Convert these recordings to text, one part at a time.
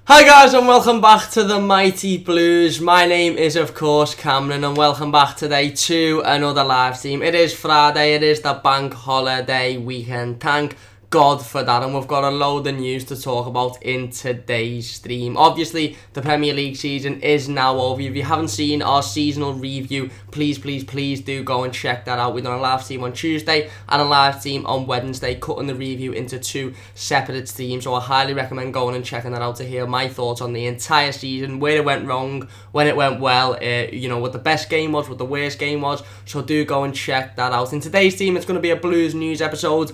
Hi guys and welcome back to the Mighty Blues. My name is of course Cameron and welcome back today to another live stream. It is Friday, it is the bank holiday weekend. Thank God for that, and we've got a load of news to talk about in today's stream. Obviously, the Premier League season is now over. If you haven't seen our seasonal review, please do go and check that out. We've done a live stream on Tuesday and a live stream on Wednesday, cutting the review into two separate streams. So I highly recommend going and checking that out to hear my thoughts on the entire season, where it went wrong, when it went well, what the best game was, what the worst game was. So do go and check that out. In today's stream, it's going to be a Blues news episode.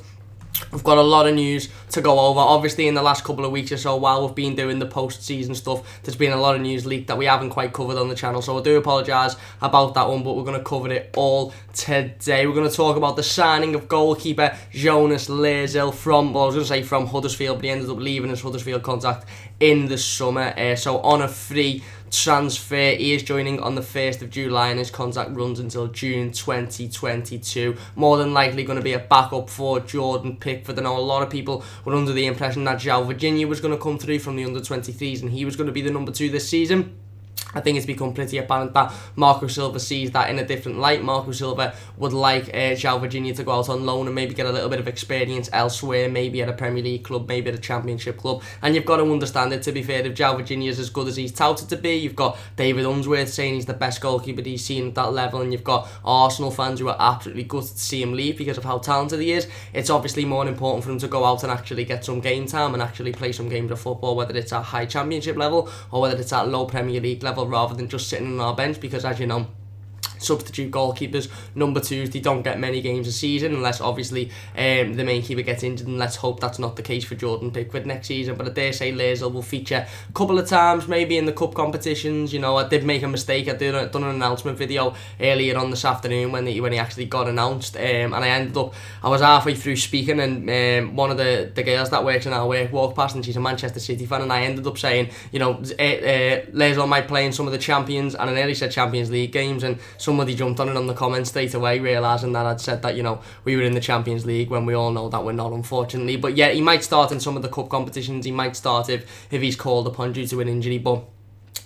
We've got a lot of news to go over. Obviously, in the last couple of weeks or so, while we've been doing the post-season stuff, there's been a lot of news leaked that we haven't quite covered on the channel. So I do apologise about that one, but we're going to cover it all today. We're going to talk about the signing of goalkeeper Jonas Loessl from Huddersfield, but he ended up leaving his Huddersfield contract in the summer. So on a free transfer, he is joining on the 1st of July and his contract runs until June 2022. More than likely going to be a backup for Jordan Pickford. I know a lot of people were under the impression that João Virginia was going to come through from the under-23s and he was going to be the number 2 this season. I think it's become pretty apparent that Marco Silva sees that in a different light. Marco Silva would like João Virginia to go out on loan and maybe get a little bit of experience elsewhere, maybe at a Premier League club, maybe at a Championship club. And you've got to understand it, to be fair, if João Virginia is as good as he's touted to be, you've got David Unsworth saying he's the best goalkeeper he's seen at that level, and you've got Arsenal fans who are absolutely gutted to see him leave because of how talented he is. It's obviously more important for him to go out and actually get some game time and actually play some games of football, whether it's at high Championship level or whether it's at low Premier League level, rather than just sitting on our bench, because as you know, substitute goalkeepers, number 2s, they don't get many games a season unless obviously the main keeper gets injured, and let's hope that's not the case for Jordan Pickford next season. But I dare say Loessl will feature a couple of times, maybe in the cup competitions. I did make a mistake. I done an announcement video earlier on this afternoon when he actually got announced, and I was halfway through speaking, and one of the girls that works in our work walked past, and she's a Manchester City fan, and I ended up saying, Loessl might play in some of the Champions, and I nearly said Champions League games, and somebody jumped on it on the comments straight away, realising that I'd said that, we were in the Champions League, when we all know that we're not, unfortunately. But yeah, he might start in some of the cup competitions. He might start if he's called upon due to an injury, but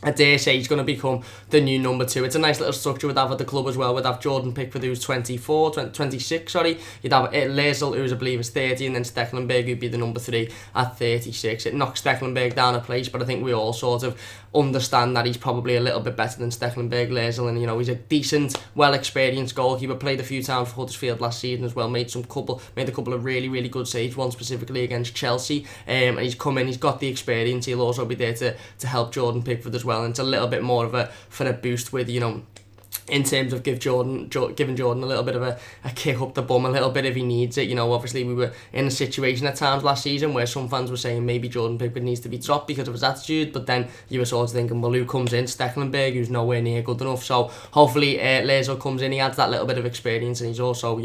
I dare say he's going to become the new number 2. It's a nice little structure we'd have at the club as well. We'd have Jordan Pickford, who's 26, You'd have Loessl, who's I believe is 30, and then Stekelenburg, who'd be the number 3 at 36. It knocks Stekelenburg down a place, but I think we all sort of understand that he's probably a little bit better than Stekelenburg, Loessl, and he's a decent, well-experienced goalkeeper. Played a few times for Huddersfield last season as well. Made a couple of really, really good saves, one specifically against Chelsea. And he's come in, he's got the experience. He'll also be there to help Jordan Pickford as well. And it's a little bit more of a boost with, in terms of giving Jordan a little bit of a kick up the bum a little bit if he needs it. Obviously we were in a situation at times last season where some fans were saying maybe Jordan Pickford needs to be dropped because of his attitude, but then you were sort of thinking, well, who comes in? Stekelenburg, who's nowhere near good enough. So hopefully Loessl comes in, he adds that little bit of experience, and he's also,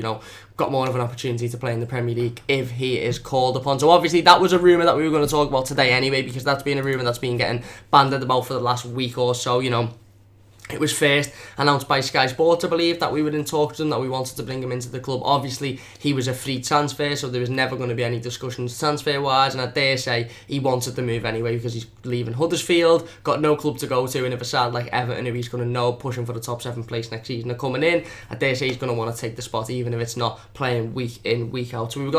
got more of an opportunity to play in the Premier League if he is called upon. So obviously that was a rumour that we were going to talk about today anyway, because that's been a rumour that's been getting bandied about for the last week or so. It was first announced by Sky Sports, I believe, that we were in talks with him, that we wanted to bring him into the club. Obviously, he was a free transfer, so there was never going to be any discussions transfer-wise, and I dare say he wanted to move anyway because he's leaving Huddersfield, got no club to go to, and if a side like Everton, if he's going to know pushing for the top 7 place next season are coming in, I dare say he's going to want to take the spot, even if it's not playing week in, week out. So we were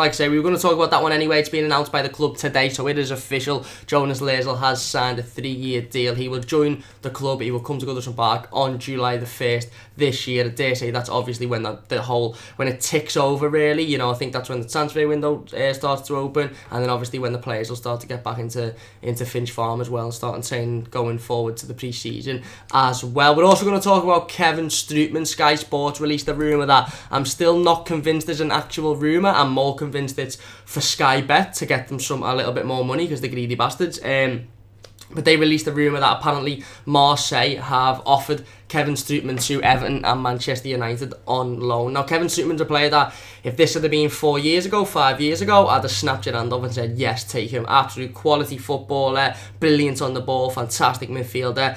going to talk about that one anyway. It's been announced by the club today, so it is official. Jonas Loessl has signed a 3-year deal. He will join the club. He will come to Goodison Park on July the 1st this year. I dare say that's obviously when when it ticks over, really. I think that's when the transfer window starts to open, and then obviously when the players will start to get back into Finch Farm as well and start saying going forward to the pre-season as well. We're also going to talk about Kevin Strootman. Sky Sports released a rumour that I'm still not convinced is an actual rumour. I'm more convinced it's for Sky Bet to get them a little bit more money because they're greedy bastards. But they released a rumour that apparently Marseille have offered Kevin Strootman to Everton and Manchester United on loan. Now, Kevin Strootman's a player that, if this had been 4 years ago, 5 years ago, I'd have snapped your hand off and said, yes, take him. Absolute quality footballer, brilliant on the ball, fantastic midfielder.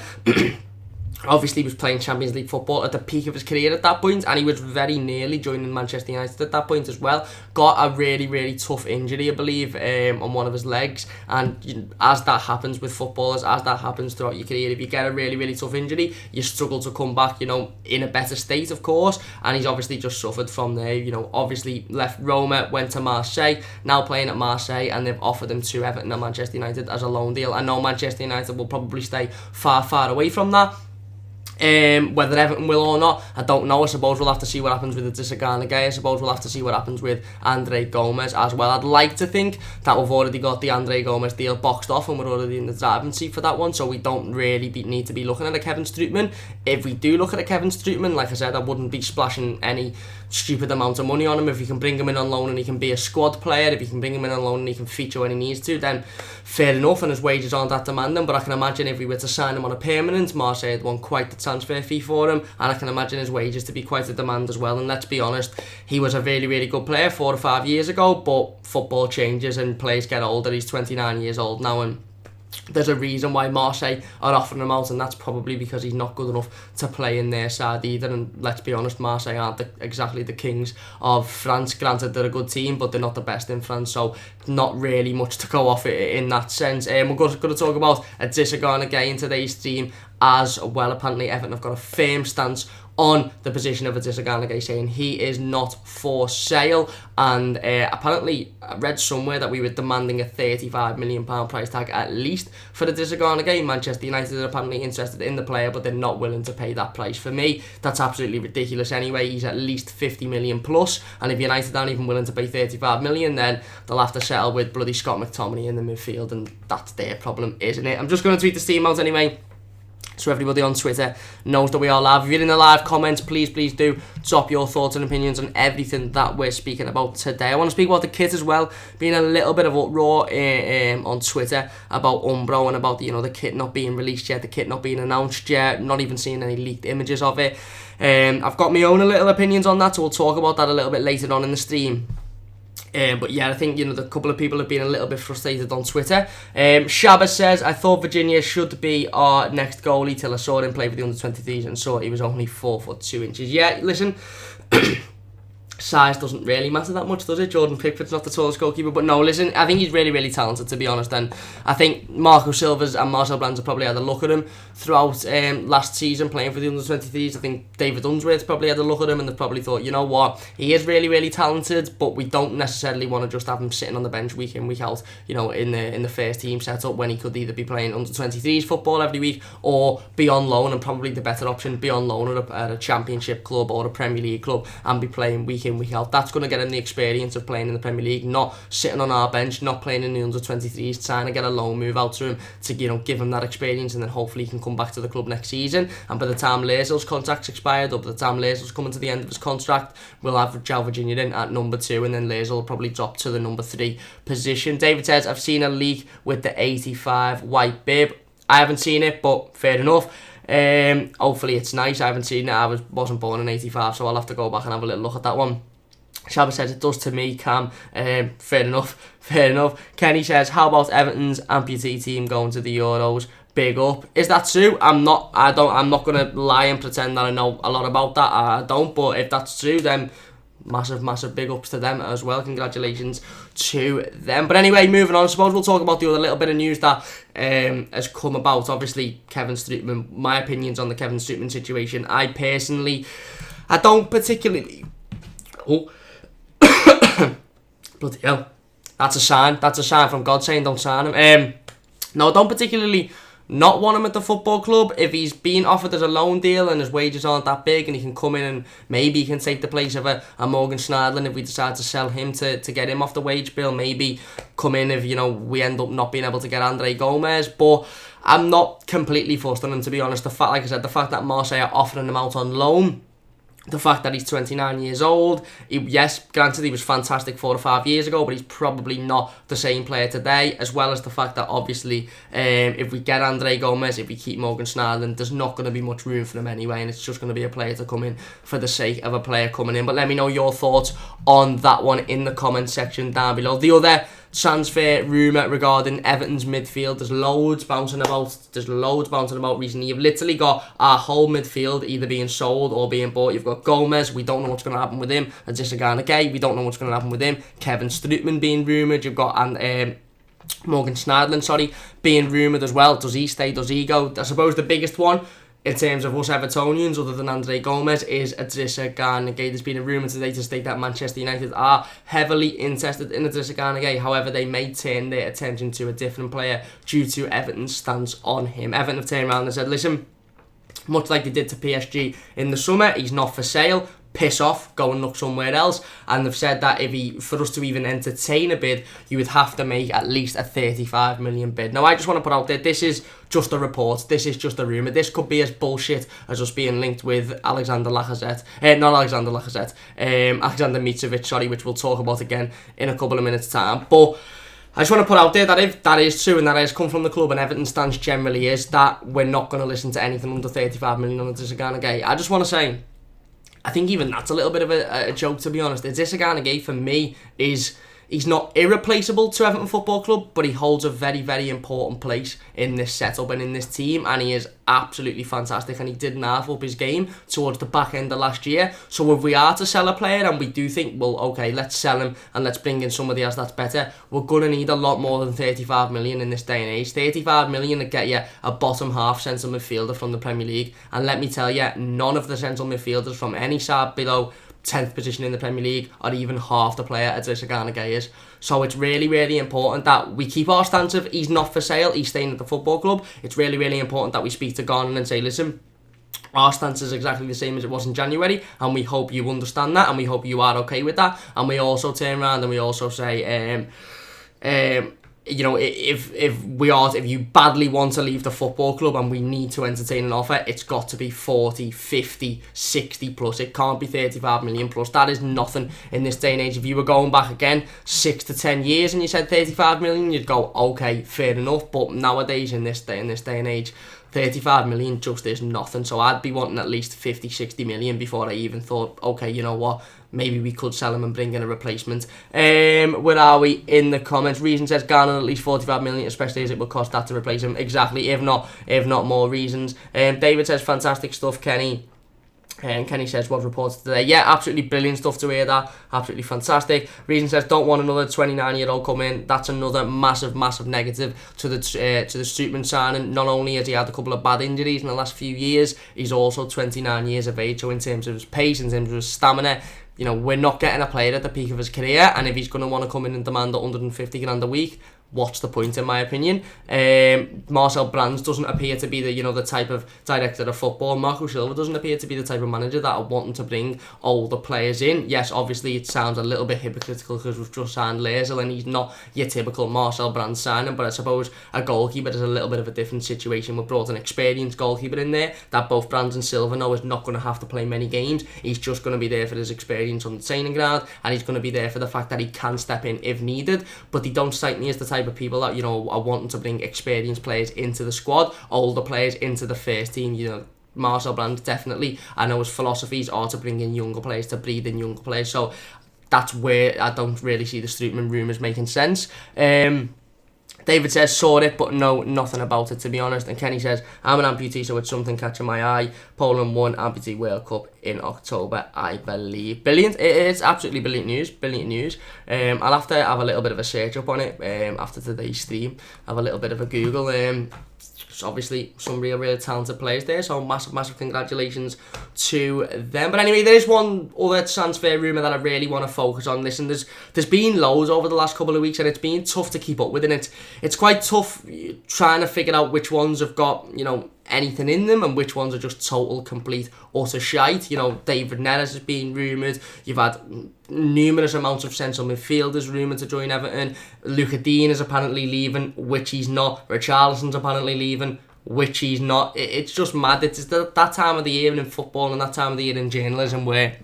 Obviously, he was playing Champions League football at the peak of his career at that point, and he was very nearly joining Manchester United at that point as well. Got a really, really tough injury, I believe, on one of his legs. And as that happens with footballers, as that happens throughout your career, if you get a really, really tough injury, you struggle to come back, in a better state, of course. And he's obviously just suffered from there. Obviously left Roma, went to Marseille, now playing at Marseille, and they've offered him to Everton and Manchester United as a loan deal. I know Manchester United will probably stay far, far away from that. Whether Everton will or not, I don't know. I suppose we'll have to see what happens with the Disagana guy. I suppose we'll have to see what happens with Andre Gomes as well. I'd like to think that we've already got the Andre Gomes deal boxed off and we're already in the driving seat for that one, so we don't really need to be looking at a Kevin Strootman. If we do look at a Kevin Strootman, like I said, I wouldn't be splashing any stupid amount of money on him. If you can bring him in on loan and he can be a squad player, if you can bring him in on loan and he can feature when he needs to, then fair enough, and his wages aren't that demanding. But I can imagine if we were to sign him on a permanent, Marseille would want quite the transfer fee for him, and I can imagine his wages to be quite a demand as well. And let's be honest, he was a really, really good player 4 or 5 years ago, but football changes and players get older. He's 29 years old now, and there's a reason why Marseille are offering him out, and that's probably because he's not good enough to play in their side either. And let's be honest, Marseille aren't exactly the kings of France. Granted, they're a good team, but they're not the best in France, so not really much to go off in that sense. We're going to talk about a Disagana guy in today's stream as well. Apparently Everton have got a firm stance on the position of a Disagana, saying he is not for sale, and apparently I read somewhere that we were demanding a £35 million price tag at least for the Disagana. Manchester United are apparently interested in the player, but they're not willing to pay that price. For me, that's absolutely ridiculous anyway. He's at least 50 million plus, and if United aren't even willing to pay 35 million, then they'll have to settle with bloody Scott McTominay in the midfield, and that's their problem, isn't it? I'm just going to tweet the stream out anyway, so everybody on Twitter knows that we are live. If you're in the live comments, please do drop your thoughts and opinions on everything that we're speaking about today. I want to speak about the kit as well. Being a little bit of uproar on Twitter about Umbro and about the kit not being released yet, the kit not being announced yet, not even seeing any leaked images of it. I've got my own little opinions on that, so we'll talk about that a little bit later on in the stream. But yeah, I think, the couple of people have been a little bit frustrated on Twitter. Shabba says, I thought Virginia should be our next goalie till I saw him play for the under-23s and saw he was only 4'2". Yeah, listen, size doesn't really matter that much, does it? Jordan Pickford's not the tallest goalkeeper, but no, listen, I think he's really, really talented, to be honest, and I think Marco Silva's and Marcel Brands have probably had a look at him throughout last season playing for the under-23s. I think David Unsworth probably had a look at him and they've probably thought, you know what, he is really, really talented, but we don't necessarily want to just have him sitting on the bench week in, week out, in the first team setup, when he could either be playing under-23s football every week or be on loan, and probably the better option, be on loan at a championship club or a Premier League club and be playing week in, week out. That's going to get him the experience of playing in the Premier League, not sitting on our bench, not playing in the under-23s, trying to get a loan move out to him to give him that experience, and then hopefully he can come back to the club next season. And by the time Loessl's contract's expired, or by the time Loessl's coming to the end of his contract, we'll have João Virginia in at number 2, and then Loessl will probably drop to the number 3 position. David says, I've seen a leak with the 85 white bib. I haven't seen it, but fair enough. Hopefully it's nice. I haven't seen it. I wasn't born in 85, so I'll have to go back and have a little look at that one. Shabba says, it does to me, Cam. Fair enough. Kenny says, how about Everton's amputee team going to the Euros? Big up. Is that true? I'm not gonna lie and pretend that I know a lot about that. I don't, but if that's true, then massive big ups to them as well. Congratulations to them. But anyway, moving on, I suppose we'll talk about the other little bit of news that has come about. Obviously, Kevin Strootman, my opinions on the Kevin Strootman situation. I don't particularly... Oh, bloody hell. That's a sign from God saying don't sign him. No, I don't particularly not want him at the football club. If he's being offered as a loan deal and his wages aren't that big and he can come in and maybe he can take the place of a Morgan Schneiderlin if we decide to sell him to get him off the wage bill, maybe come in if we end up not being able to get Andre Gomes. But I'm not completely fussed on him, to be honest. The fact that Marseille are offering him out on loan, the fact that he's 29 years old, yes, granted he was fantastic 4 or 5 years ago, but he's probably not the same player today, as well as the fact that obviously if we get Andre Gomes, if we keep Morgan Schneiderlin, there's not going to be much room for him anyway, and it's just going to be a player to come in for the sake of a player coming in. But let me know your thoughts on that one in the comment section down below. The other transfer rumour regarding Everton's midfield. There's loads bouncing about recently. You've literally got our whole midfield either being sold or being bought. You've got Gomez, we don't know what's going to happen with him. Adesina Gay, we don't know what's going to happen with him. Kevin Strootman being rumoured. You've got Morgan Schneiderlin, being rumoured as well. Does he stay? Does he go? I suppose the biggest one in terms of us Evertonians, other than Andre Gomez, is Adesina Gay. There's been a rumour today to state that Manchester United are heavily interested in Adesina Gay. However, they may turn their attention to a different player due to Everton's stance on him. Everton have turned around and said, listen, much like they did to PSG in the summer, he's not for sale. Piss off, go and look somewhere else. And they've said that for us to even entertain a bid, you would have to make at least a 35 million bid. Now, I just want to put out there, this is just a report, this is just a rumour. This could be as bullshit as us being linked with Alexander Mitrovic, which we'll talk about again in a couple of minutes' time. But I just want to put out there that if that is true and that has come from the club, and Everton's stance generally is that we're not going to listen to anything under 35 million on Adesina Gay. I just want to say, I think even that's a little bit of a joke, to be honest. Adesina Gay, for me, he's not irreplaceable to Everton Football Club, but he holds a very, very important place in this setup and in this team, and he is absolutely fantastic, and he did half up his game towards the back end of last year. So if we are to sell a player, and we do think, well, okay, let's sell him and let's bring in somebody else that's better, we're going to need a lot more than 35 million in this day and age. 35 million to get you a bottom half central midfielder from the Premier League, and let me tell you, none of the central midfielders from any side below 10th position in the Premier League are even half the player Adesina Gay is. So it's really, really important that we keep our stance of he's not for sale, he's staying at the football club. It's really, really important that we speak to Garner and say, listen, our stance is exactly the same as it was in January, and we hope you understand that, and we hope you are okay with that. And we also turn around and we also say, you know, if you badly want to leave the football club and we need to entertain an offer, it's got to be 40, 50, 60 plus. It can't be 35 million plus. That is nothing in this day and age. If you were going back again 6 to 10 years and you said 35 million, you'd go, okay, fair enough. But nowadays, in this day and age, 35 million just is nothing. So I'd be wanting at least 50, 60 million before I even thought, okay, you know what, maybe we could sell him and bring in a replacement. Where are we in the comments? Reason says Garner at least 45 million, especially as it would cost that to replace him. Exactly, if not more reasons. David says fantastic stuff, Kenny. And Kenny says, what reports today? Yeah, absolutely brilliant stuff to hear that. Absolutely fantastic. Reason says, don't want another 29-year-old come in. That's another massive, massive negative to the Strootman signing. Not only has he had a couple of bad injuries in the last few years, he's also 29 years of age. So in terms of his pace, in terms of his stamina, you know, we're not getting a player at the peak of his career. And if he's going to want to come in and demand 150 grand a week, what's the point, in my opinion? Marcel Brands doesn't appear to be the type of director of football. Marco Silva doesn't appear to be the type of manager that are wanting to bring older players in. Yes, obviously it sounds a little bit hypocritical because we've just signed Loessl and he's not your typical Marcel Brands signing, but I suppose a goalkeeper is a little bit of a different situation. We've brought an experienced goalkeeper in there that both Brands and Silva know is not going to have to play many games. He's just going to be there for his experience on the training ground, and he's going to be there for the fact that he can step in if needed. But they don't strike me as the type of people that, you know, are wanting to bring experienced players into the squad, older players into the first team. You know, Marcel Brands definitely, I know his philosophies are to bring in younger players, to breed in younger players, so that's where I don't really see the Strootman rumours making sense. David says, saw it, but no, nothing about it, to be honest. And Kenny says, I'm an amputee, so it's something catching my eye. Poland won Amputee World Cup in October, I believe. Brilliant. It's absolutely brilliant news. I'll have to have a little bit of a search up on it after today's stream. Have a little bit of a Google. Obviously, some really talented players there, so massive congratulations to them. But anyway, there is one other transfer rumour that I really want to focus on. Listen, there's been loads over the last couple of weeks, and it's been tough to keep up with, and it's quite tough trying to figure out which ones have got, you know, anything in them and which ones are just total, complete, utter shite. You know, David Neres has been rumoured. You've had numerous amounts of central midfielders rumoured to join Everton. Luca Dean is apparently leaving, which he's not. Richarlison's apparently leaving, which he's not. It's just mad. It's that time of the year in football and that time of the year in journalism where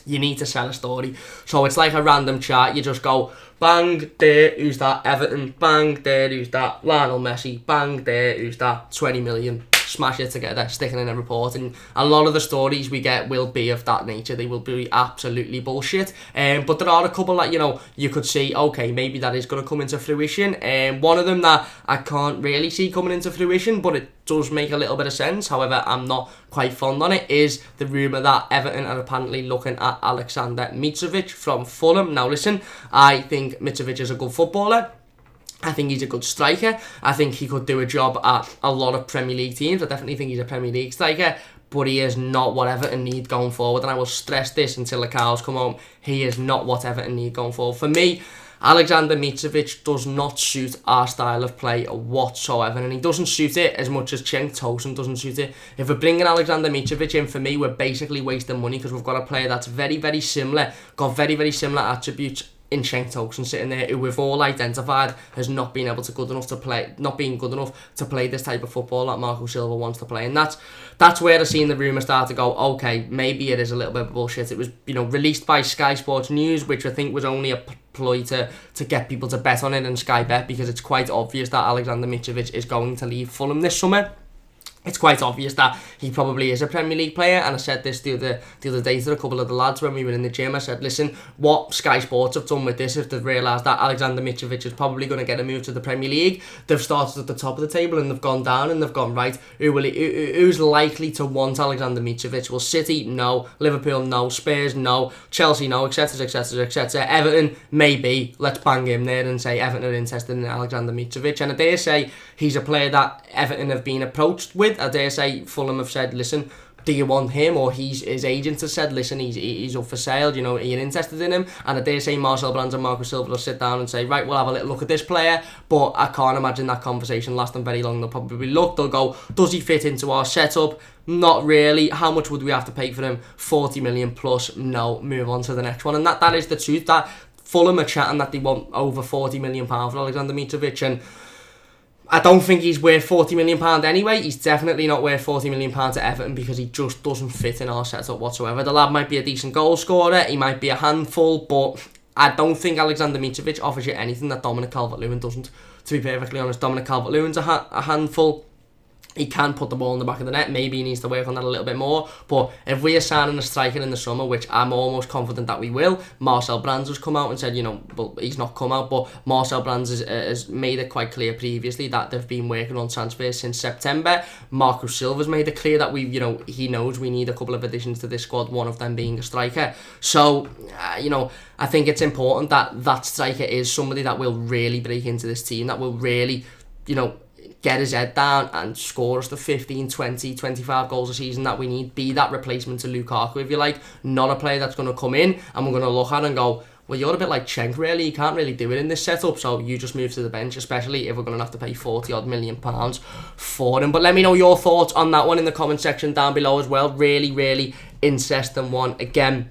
you need to sell a story. So it's like a random chart. You just go, bang, there, who's that? Everton. Bang, there, who's that? Lionel Messi. Bang, there, who's that? 20 million. smash it together, sticking in a report, and a lot of the stories we get will be of that nature. They will be absolutely bullshit, but there are a couple that, you know, you could see, okay, maybe that is going to come into fruition. One of them that I can't really see coming into fruition, but it does make a little bit of sense, however I'm not quite fond on it, is the rumour that Everton are apparently looking at Alexander Mitrovic from Fulham. Now listen, I think Mitrovic is a good footballer. I think he's a good striker. I think he could do a job at a lot of Premier League teams. I definitely think he's a Premier League striker, but he is not what Everton need going forward, and I will stress this until the cows come home. He is not what Everton need going forward. For me, Alexander Mitrovic does not suit our style of play whatsoever, and he doesn't suit it as much as Cenk Tosun doesn't suit it. If we're bringing Alexander Mitrovic in, for me, we're basically wasting money, because we've got a player that's very, very similar, got very, very similar attributes in Cenk Tosun sitting there, who we've all identified as not being able to good enough to play, not being good enough to play this type of football that Marco Silva wants to play. And that's where I've seen the rumour start to go, okay, maybe it is a little bit of bullshit. It was, you know, released by Sky Sports News, which I think was only a ploy to get people to bet on it, and Sky Bet, because it's quite obvious that Alexander Mitrovic is going to leave Fulham this summer. It's quite obvious that he probably is a Premier League player, and I said this the other day to a couple of the lads when we were in the gym. I said, listen, what Sky Sports have done with this, if they've realised that Alexander Mitrovic is probably going to get a move to the Premier League, they've started at the top of the table and they've gone down and they've gone, right, who's likely to want Alexander Mitrovic? Well, City, no. Liverpool, no. Spurs, no. Chelsea, no, etc, etc, etc. Everton, maybe. Let's bang him there and say Everton are interested in Alexander Mitrovic, and I dare say he's a player that Everton have been approached with. I dare say Fulham have said, listen, do you want him? Or his agent has said, listen, he's up for sale, you know, are you interested in him? And I dare say Marcel Brands and Marco Silva will sit down and say, right, we'll have a little look at this player, but I can't imagine that conversation lasting very long. They'll probably look, they'll go, does he fit into our setup? Not really. How much would we have to pay for him? 40 million plus. No, move on to the next one. And that is the truth, that Fulham are chatting that they want over £40 million for Alexander Mitrovic, and I don't think he's worth £40 million anyway. He's definitely not worth £40 million to Everton, because he just doesn't fit in our setup whatsoever. The lad might be a decent goal scorer, he might be a handful, but I don't think Alexander Mitrovic offers you anything that Dominic Calvert-Lewin doesn't. To be perfectly honest, Dominic Calvert-Lewin's a handful. He can put the ball in the back of the net. Maybe he needs to work on that a little bit more. But if we are signing a striker in the summer, which I'm almost confident that we will, Marcel Brands has come out and said, you know, well, he's not come out, but Marcel Brands has made it quite clear previously that they've been working on transfers since September. Marco Silva's made it clear that he knows we need a couple of additions to this squad, one of them being a striker. So, I think it's important that that striker is somebody that will really break into this team, that will really, get his head down and score us the 15, 20, 25 goals a season that we need. Be that replacement to Lukaku, if you like. Not a player that's going to come in and we're going to look at and go, well, you're a bit like Cenk, really. You can't really do it in this setup, so you just move to the bench, especially if we're going to have to pay £40-odd million for him. But let me know your thoughts on that one in the comment section down below as well. Really, really interesting one. Again,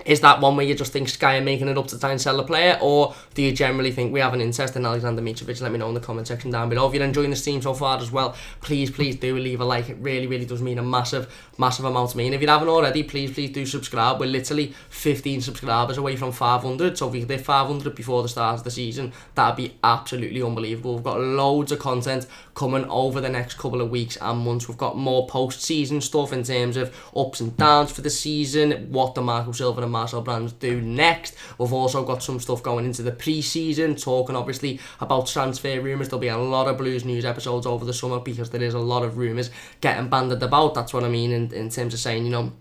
is that one where you just think Sky are making it up to try and sell a player, or do you generally think we have an interest in Alexander Mitrovic? Let me know in the comment section down below. If you're enjoying the stream so far as well, please do leave a like. It really, really does mean a massive amount to me. And if you haven't already, please do subscribe. We're literally 15 subscribers away from 500, so if we could hit 500 before the start of the season, that'd be absolutely unbelievable. We've got loads of content coming over the next couple of weeks and months. We've got more post-season stuff in terms of ups and downs for the season, what the Marco Silva and Marcel Brands do next. We've also got some stuff going into the pre-season, talking obviously about transfer rumours. There'll be a lot of Blues News episodes over the summer because there is a lot of rumours getting bandied about. That's what I mean in terms of saying,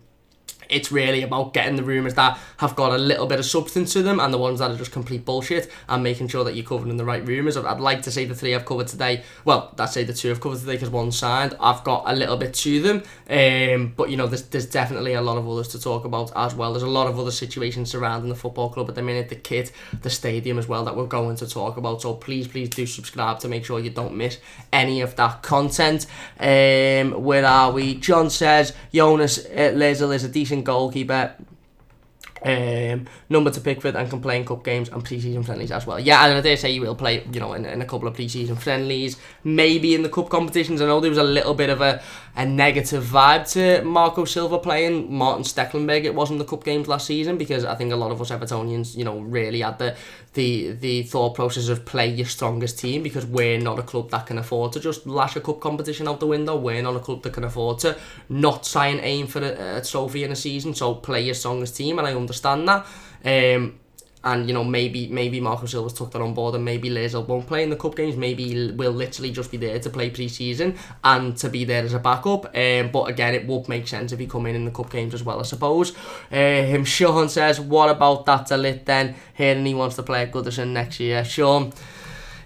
it's really about getting the rumours that have got a little bit of substance to them and the ones that are just complete bullshit, and making sure that you're covering the right rumours. I'd like to say the 3 I've covered today, well, I'd say the 2 I've covered today because one's signed. I've got a little bit to them, but there's definitely a lot of others to talk about as well. There's a lot of other situations surrounding the football club at the minute, the kit, the stadium as well, that we're going to talk about. So please do subscribe to make sure you don't miss any of that content. Where are we? John says Jonas Loessl is a decent goalkeeper. number to pick with and can play in cup games and pre-season friendlies as well. Yeah, and I dare say he will play, in a couple of pre-season friendlies, maybe in the cup competitions. I know there was a little bit of a negative vibe to Marco Silva playing Martin Stecklenburg. It wasn't the cup games last season, because I think a lot of us Evertonians, really had the thought process of play your strongest team, because we're not a club that can afford to just lash a cup competition out the window. We're not a club that can afford to not try and aim for a trophy in a season, so play your strongest team, and I understand that. And maybe Marco Silva's took that on board, and maybe Loessl won't play in the cup games. Maybe he will literally just be there to play pre-season and to be there as a backup. But again, it would make sense if he come in the cup games as well, I suppose. Sean says, what about that Delit then? Hearing he wants to play at Goodison next year. Sean,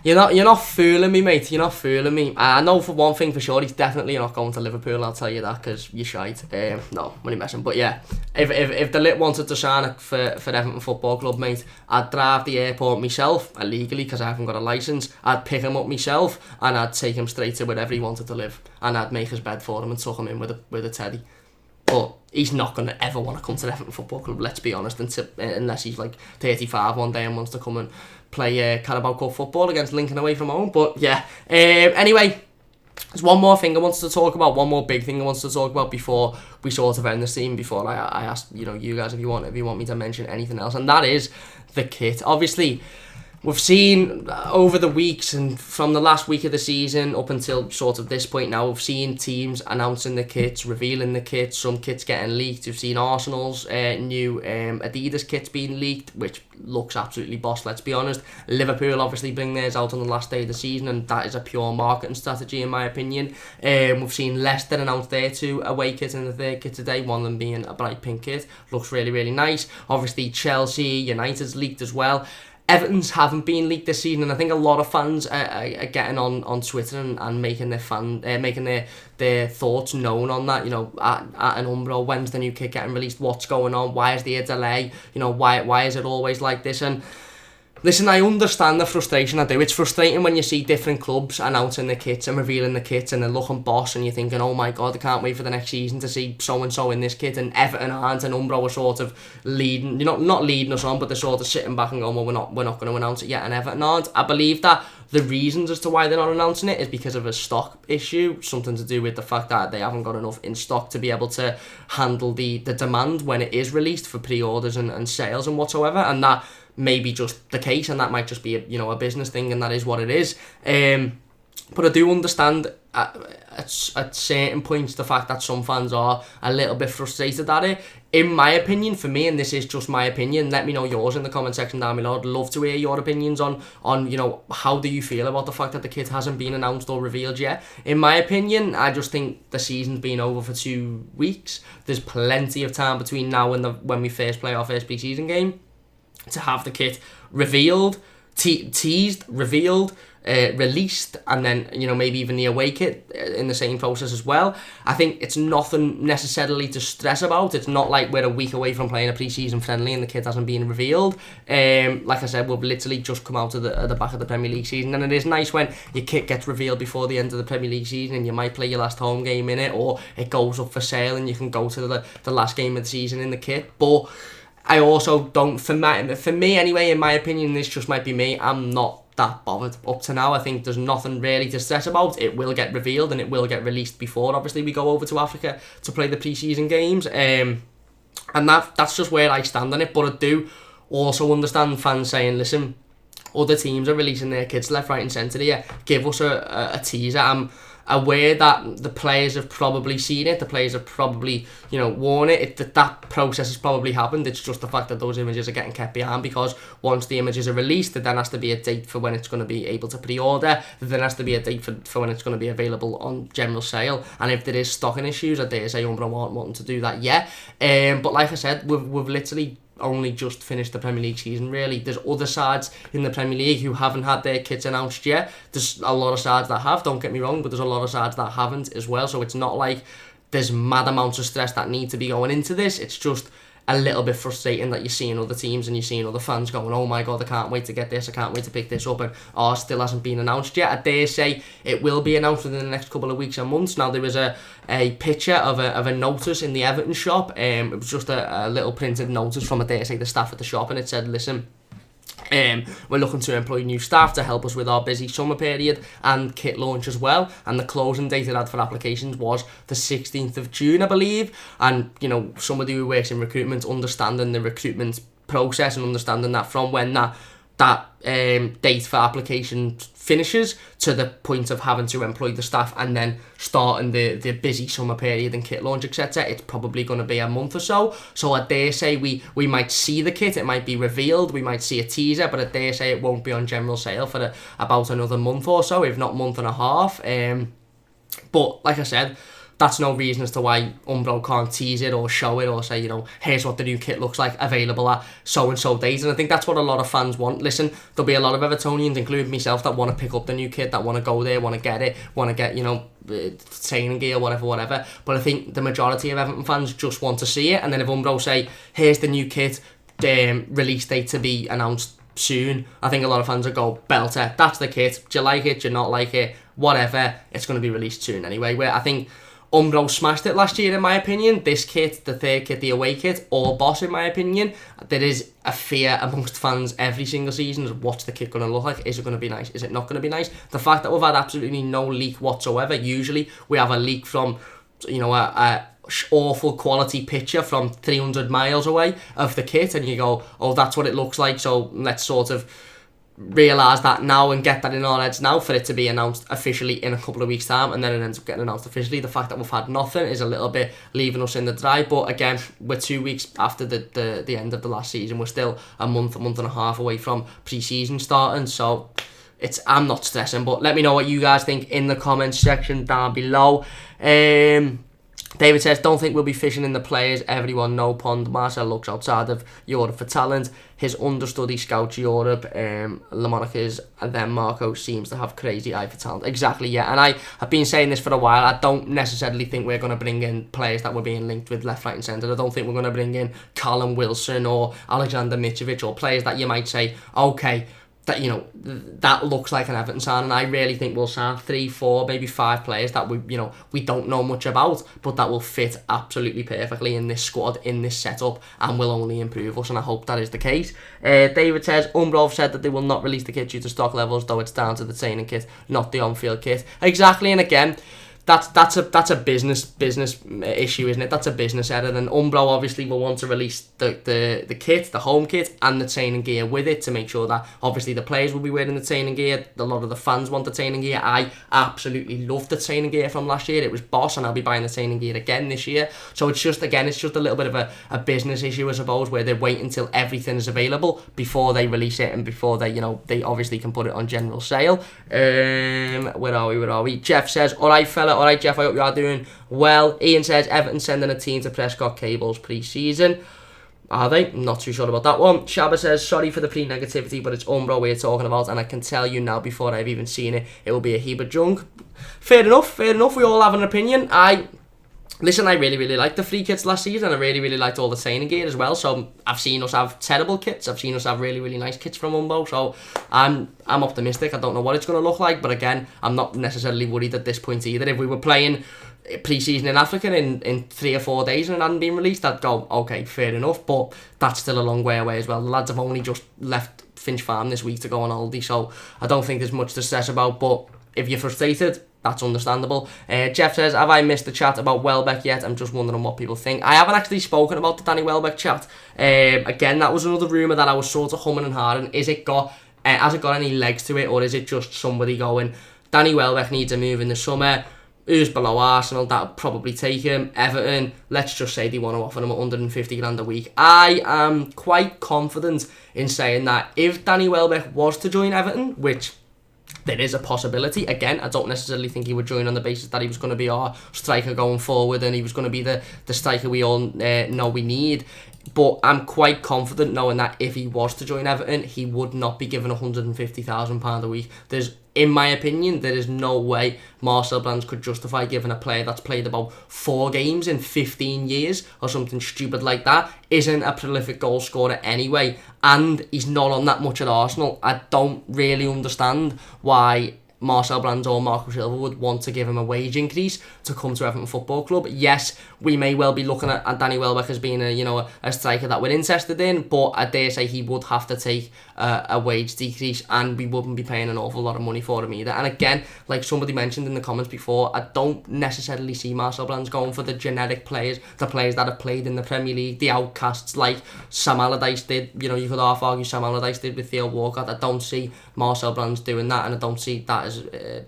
you're not fooling me, mate. You're not fooling me. I know for one thing for sure, he's definitely not going to Liverpool. I'll tell you that, because you're shite. No, I'm only messing. But yeah, if the Lit wanted to sign for Everton Football Club, mate, I'd drive the airport myself, illegally, because I haven't got a licence. I'd pick him up myself, and I'd take him straight to wherever he wanted to live, and I'd make his bed for him and tuck him in with a teddy. But he's not going to ever want to come to the Everton Football Club, let's be honest, unless he's like 35 one day and wants to come and play Carabao Cup football against Lincoln away from home. But yeah, anyway, there's one more thing I wanted to talk about, one more big thing I wanted to talk about before we sort of end the scene, before I asked you guys if you want me to mention anything else, and that is the kit. Obviously, we've seen over the weeks, and from the last week of the season up until sort of this point now, we've seen teams announcing the kits, revealing the kits, some kits getting leaked. We've seen Arsenal's new Adidas kits being leaked, which looks absolutely boss, let's be honest. Liverpool obviously bring theirs out on the last day of the season, and that is a pure marketing strategy in my opinion. We've seen Leicester announce their 2 away kits and the 3rd kit today, one of them being a bright pink kit. Looks really, really nice. Obviously Chelsea, United's leaked as well. Everton's haven't been leaked this season, and I think a lot of fans are getting on Twitter and making their thoughts known on that. At an Umbro, when's the new kit getting released? What's going on? Why is there a delay? Why is it always like this? And listen, I understand the frustration, I do. It's frustrating when you see different clubs announcing the kits and revealing the kits and they're looking boss, and you're thinking, oh my god, I can't wait for the next season to see so-and-so in this kit, and Everton aren't, and Umbro are sort of leading, not leading us on, but they're sort of sitting back and going, well, we're not going to announce it yet, and Everton aren't. I believe that the reasons as to why they're not announcing it is because of a stock issue, something to do with the fact that they haven't got enough in stock to be able to handle the demand when it is released for pre-orders and sales and whatsoever, and that may be just the case, and that might just be a business thing, and that is what it is. But I do understand at certain points the fact that some fans are a little bit frustrated at it. In my opinion, for me, and this is just my opinion, let me know yours in the comment section down below. I'd love to hear your opinions on how do you feel about the fact that the kit hasn't been announced or revealed yet. In my opinion, I just think the season's been over for 2 weeks. There's plenty of time between now and when we first play our first pre-season game to have the kit revealed, teased, revealed, released, and then maybe even the away kit in the same process as well. I think it's nothing necessarily to stress about. It's not like we're a week away from playing a pre-season friendly and the kit hasn't been revealed. Like I said, we've literally just come out of the back of the Premier League season, and it is nice when your kit gets revealed before the end of the Premier League season and you might play your last home game in it, or it goes up for sale and you can go to the last game of the season in the kit. But I also don't, for me anyway, in my opinion, this just might be me, I'm not that bothered up to now. I think there's nothing really to stress about. It will get revealed and it will get released before obviously we go over to Africa to play the pre-season games, and that's just where I stand on it. But I do also understand fans saying, listen, other teams are releasing their kits left, right and centre here, give us a teaser. I'm aware that the players have probably seen it, the players have probably worn it, that process has probably happened. It's just the fact that those images are getting kept behind, because once the images are released, there then has to be a date for when it's going to be able to pre-order, there then has to be a date for when it's going to be available on general sale, and if there is stocking issues, I dare say Umbro aren't wanting to do that yet. But like I said, we've literally only just finished the Premier League season really. There's other sides in the Premier League who haven't had their kits announced yet. There's a lot of sides that have, don't get me wrong, but there's a lot of sides that haven't as well, so it's not like there's mad amounts of stress that need to be going into this. It's just a little bit frustrating that you're seeing other teams and you're seeing other fans going, oh my god, I can't wait to get this, I can't wait to pick this up, and it still hasn't been announced yet. I dare say it will be announced within the next couple of weeks and months. Now, there was a picture of a notice in the Everton shop. It was just a little printed notice from, I dare say, the staff at the shop, and it said, listen, we're looking to employ new staff to help us with our busy summer period and kit launch as well, and the closing date it had for applications was the 16th of June, I believe. And you know, somebody who works in recruitment, understanding the recruitment process and understanding that from when that date for application finishes to the point of having to employ the staff and then starting the busy summer period and kit launch, etc., it's probably going to be a month or so. So I dare say we might see the kit, it might be revealed, we might see a teaser, but I dare say it won't be on general sale for about another month or so, if not month and a half. But like I said, that's no reason as to why Umbro can't tease it or show it or say, you know, here's what the new kit looks like, available at so-and-so days. And I think that's what a lot of fans want. Listen, there'll be a lot of Evertonians, including myself, that want to pick up the new kit, that want to go there, want to get it, want to get, you know, training gear, whatever. But I think the majority of Everton fans just want to see it. And then if Umbro say, here's the new kit, release date to be announced soon, I think a lot of fans will go, belter, that's the kit, do you like it, do you not like it, whatever, it's going to be released soon anyway. Where I think Umbro smashed it last year, in my opinion. This kit, the third kit, the away kit, all boss, in my opinion. There is a fear amongst fans every single season of what's the kit going to look like. Is it going to be nice? Is it not going to be nice? The fact that we've had absolutely no leak whatsoever. Usually we have a leak from, you know, a awful quality picture from 300 miles away of the kit, and you go, oh, that's what it looks like, so let's sort of realise that now and get that in our heads now for it to be announced officially in a couple of weeks' time, and then it ends up getting announced officially. The fact that we've had nothing is a little bit leaving us in the dry, but again, we're 2 weeks after the end of the last season. We're still a month and a half away from pre-season starting, so I'm not stressing. But let me know what you guys think in the comments section down below. David says, don't think we'll be fishing in the players. Everyone no pond. Marcel looks outside of Europe for talent. His understudy scouts Europe. Lamonicas, and then Marco seems to have crazy eye for talent. Exactly, yeah. And I have been saying this for a while. I don't necessarily think we're going to bring in players that were being linked with left, right and centre. I don't think we're going to bring in Callum Wilson or Alexander Mitrovic, or players that you might say, okay, that, you know, that looks like an Everton sign. And I really think we'll sign 3, 4, maybe 5 players that we don't know much about, but that will fit absolutely perfectly in this squad, in this setup, and will only improve us, and I hope that is the case. David says, Umbrov said that they will not release the kit due to stock levels, though it's down to the training kit, not the on-field kit. Exactly, and again, that's a business issue, isn't it? That's a business error, and Umbro obviously will want to release the kit, the home kit, and the training gear with it to make sure that obviously the players will be wearing the training gear. A lot of the fans want the training gear. I absolutely love the training gear from last year. It was boss, and I'll be buying the training gear again this year. So it's just a little bit of a business issue, I suppose, where they wait until everything is available before they release it, and before they obviously can put it on general sale. Where are we? Jeff says, alright fella, alright Jeff, I hope you are doing well. Ian says, Everton sending a team to Prescott Cables pre-season. Are they? Not too sure about that one. Shabba says, sorry for the pre-negativity, but it's Umbro we're talking about, and I can tell you now, before I've even seen it, it will be a heap of junk. Fair enough, we all have an opinion. Listen, I really liked the free kits last season, and I really liked all the training gear as well. So I've seen us have terrible kits. I've seen us have really nice kits from Umbo. So I'm optimistic. I don't know what it's going to look like, but again, I'm not necessarily worried at this point either. If we were playing pre-season in Africa in 3 or 4 days and it hadn't been released, I'd go, okay, fair enough. But that's still a long way away as well. The lads have only just left Finch Farm this week to go on holiday, so I don't think there's much to stress about. But if you're frustrated, that's understandable. Jeff says, have I missed the chat about Welbeck yet? I'm just wondering what people think. I haven't actually spoken about the Danny Welbeck chat. Again, that was another rumour that I was sort of humming and hawing. Has it got any legs to it, or is it just somebody going, Danny Welbeck needs a move in the summer, who's below Arsenal, that'll probably take him, Everton, let's just say they want to offer him 150 grand a week. I am quite confident in saying that if Danny Welbeck was to join Everton, which there is a possibility. Again, I don't necessarily think he would join on the basis that he was going to be our striker going forward and he was going to be the striker we all know we need. But I'm quite confident knowing that if he was to join Everton, he would not be given £150,000 a week. There's in my opinion, there is no way Marcel Brands could justify giving a player that's played about 4 games in 15 years or something stupid like that, isn't a prolific goal scorer anyway, and he's not on that much at Arsenal. I don't really understand why Marcel Brands or Marco Silva would want to give him a wage increase to come to Everton Football Club. Yes, we may well be looking at Danny Welbeck as being a striker that we're interested in, but I dare say he would have to take a wage decrease, and we wouldn't be paying an awful lot of money for him either. And again, like somebody mentioned in the comments before, I don't necessarily see Marcel Brands going for the generic players, the players that have played in the Premier League, the outcasts like Sam Allardyce did. You could half argue Sam Allardyce did with Theo Walcott. I don't see Marcel Brands doing that, and I don't see that as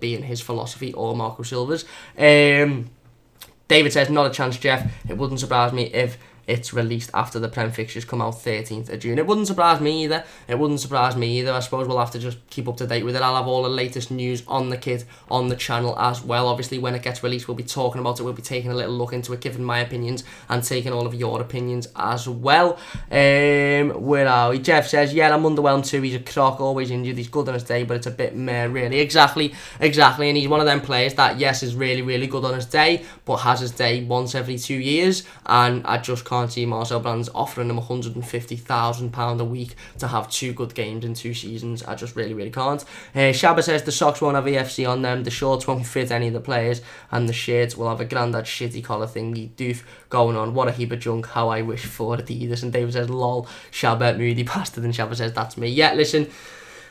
being his philosophy or Marco Silva's. David says, not a chance, Jeff. It wouldn't surprise me if it's released after the Prem fixtures come out 13th of June. It wouldn't surprise me either. I suppose we'll have to just keep up to date with it. I'll have all the latest news on the kit on the channel as well. Obviously, when it gets released, we'll be talking about it. We'll be taking a little look into it, giving my opinions and taking all of your opinions as well. Where are we? Jeff says, yeah, I'm underwhelmed too. He's a crock, always injured. He's good on his day, but it's a bit meh, really. Exactly. And he's one of them players that, yes, is really, really good on his day, but has his day once every 2 years, and I just can't see Marcel Brands offering him £150,000 a week to have 2 good games in 2 seasons. I just really, really can't. Shabba says the socks won't have EFC on them, the shorts won't fit any of the players, and the shirts will have a grandad shitty collar thingy doof going on. What a heap of junk, how I wish for Adidas. And David says, lol, Shabba, moody bastard. And Shabba says, that's me. Yeah, listen,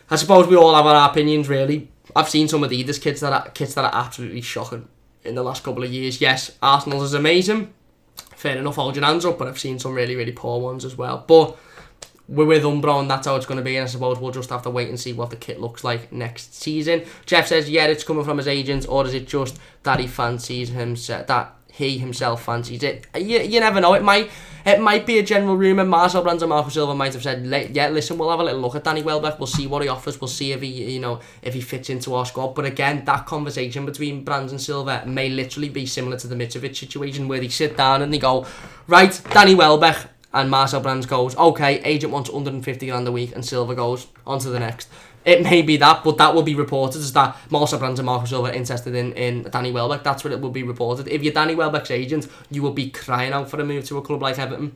I suppose we all have our opinions, really. I've seen some Adidas kits that are absolutely shocking in the last couple of years. Yes, Arsenal's is amazing. Fair enough, hold your hands up, but I've seen some really, really poor ones as well. But we're with Umbro, and that's how it's going to be, and I suppose we'll just have to wait and see what the kit looks like next season. Jeff says, yeah, it's coming from his agent, or is it just that he fancies himself, that he himself fancies it? You never know. It might be a general rumour. Marcel Brands and Marco Silva might have said, yeah, listen, we'll have a little look at Danny Welbeck, we'll see what he offers, we'll see if he fits into our squad. But again, that conversation between Brands and Silva may literally be similar to the Mitrovic situation, where they sit down and they go, right, Danny Welbeck, and Marcel Brands goes, okay, agent wants 150 grand a week, and Silva goes on to the next. It may be that, but that will be reported as that Marcel Brands and Marco Silva are interested in Danny Welbeck. That's what it will be reported. If you're Danny Welbeck's agent, you will be crying out for a move to a club like Everton.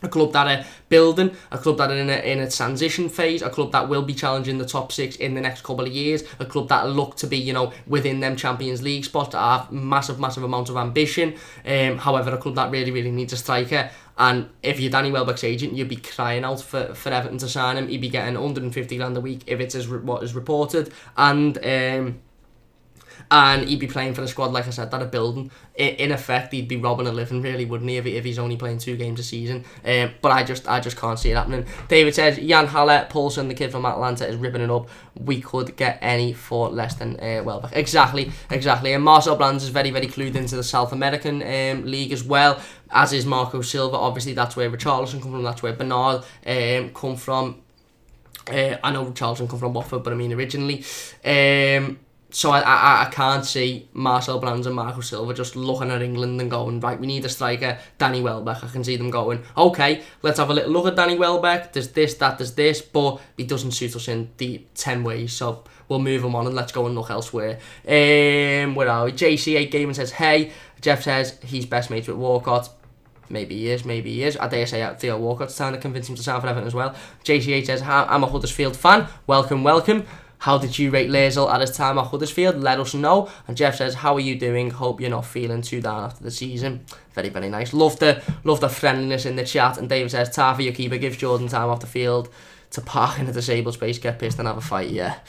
A club that are building, a club that are in a transition phase, a club that will be challenging the top 6 in the next couple of years, a club that look to be, within them Champions League spots, that have massive amounts of ambition. However, a club that really, really needs a striker. And if you're Danny Welbeck's agent, you'd be crying out for Everton to sign him. He'd be getting 150 grand a week if it's what is reported, and he'd be playing for the squad, like I said, that are building. In effect, he'd be robbing a living, really, wouldn't he, if he's only playing 2 games a season? But I just can't see it happening. David says, Jan Haller, Paulson, the kid from Atlanta, is ripping it up. We could get any for less than Welbeck. Exactly. And Marcel Brands is very, very clued into the South American league as well, as is Marco Silva. Obviously, that's where Richarlison come from, that's where Bernard come from. I know Richarlison come from Watford, but I mean originally. So I can't see Marcel Brands and Marco Silva just looking at England and going, right, we need a striker, Danny Welbeck. I can see them going, okay, let's have a little look at Danny Welbeck. There's this, there's this, but he doesn't suit us in the 10 ways, so we'll move him on and let's go and look elsewhere. Where are we? JC8 Gaming says, hey. Jeff says he's best mates with Walcott. Maybe he is. I dare say Theo Walcott's trying to convince him to sign for Everton as well. JC8 says, I'm a Huddersfield fan. Welcome. How did you rate Loessl at his time at Huddersfield? Let us know. And Jeff says, how are you doing? Hope you're not feeling too down after the season. Very, very nice. Love the friendliness in the chat. And David says, tar for your keeper, gives Jordan time off the field to park in a disabled space, get pissed and have a fight. Yeah.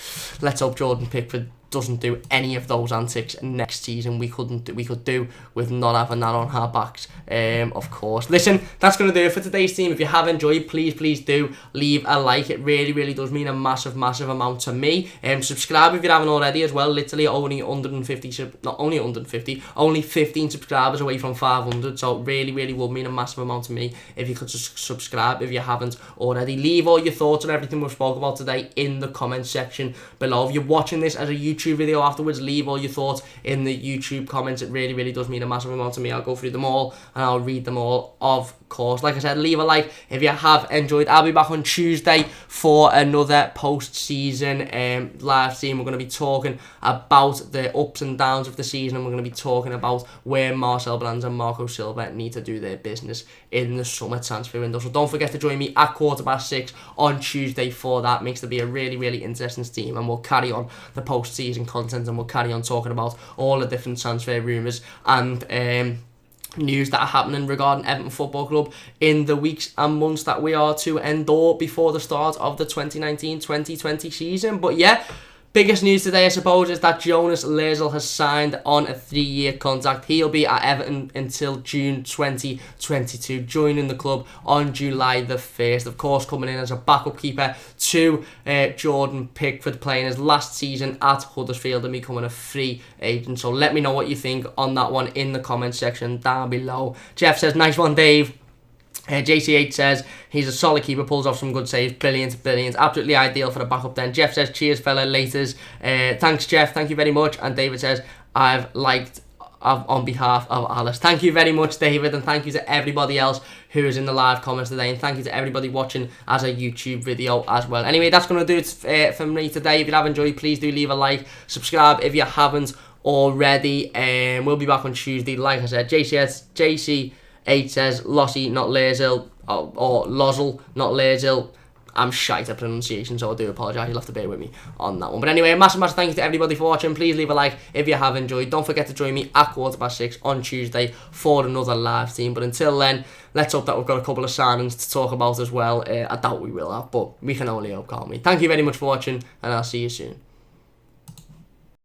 Let's hope Jordan Pickford doesn't do any of those antics next season. We could do with not having that on our backs, of course. Listen, that's going to do it for today's team. If you have enjoyed, please do leave a like. It really, really does mean a massive amount to me. Subscribe if you haven't already as well. Literally only 15 subscribers away from 500, so it really, really would mean a massive amount to me if you could just subscribe if you haven't already. Leave all your thoughts on everything we've spoke about today in the comment section below. If you're watching this as a YouTube YouTube video afterwards. Leave all your thoughts in the YouTube comments. It really, really does mean a massive amount to me. I'll go through them all and I'll read them all, of course. Like I said, leave a like if you have enjoyed. I'll be back on Tuesday for another post-season live stream. We're going to be talking about the ups and downs of the season, and we're going to be talking about where Marcel Brands and Marco Silva need to do their business in the summer transfer window. So don't forget to join me at 6:15 on Tuesday for that. Makes to be a really, really interesting stream, and we'll carry on the post-season content, and we'll carry on talking about all the different transfer rumours and news that are happening regarding Everton Football Club in the weeks and months that we are to endure before the start of the 2019-2020 season. But yeah, biggest news today, I suppose, is that Jonas Loessl has signed on a 3-year contract. He'll be at Everton until June 2022, joining the club on July the 1st. Of course, coming in as a backup keeper to Jordan Pickford, playing his last season at Huddersfield and becoming a free agent. So let me know what you think on that one in the comment section down below. Jeff says, nice one, Dave. JC8 says, he's a solid keeper, pulls off some good saves, brilliant, absolutely ideal for the backup then. Jeff says, cheers fella, laters. Thanks Jeff, thank you very much. And David says, I've liked on behalf of Alice. Thank you very much, David, and thank you to everybody else who is in the live comments today, and thank you to everybody watching as a YouTube video as well. Anyway, that's going to do it for me today. If you have enjoyed, please do leave a like, subscribe if you haven't already, and we'll be back on Tuesday. Like I said, JC8 says, Lossy, not Loessl, or Loessl, not Loessl. I'm shite at pronunciation, so I do apologise. You'll have to bear with me on that one. But anyway, a massive thank you to everybody for watching. Please leave a like if you have enjoyed. Don't forget to join me at 6:15 on Tuesday for another live stream. But until then, let's hope that we've got a couple of signings to talk about as well. I doubt we will have, but we can only hope, can't we? Thank you very much for watching, and I'll see you soon.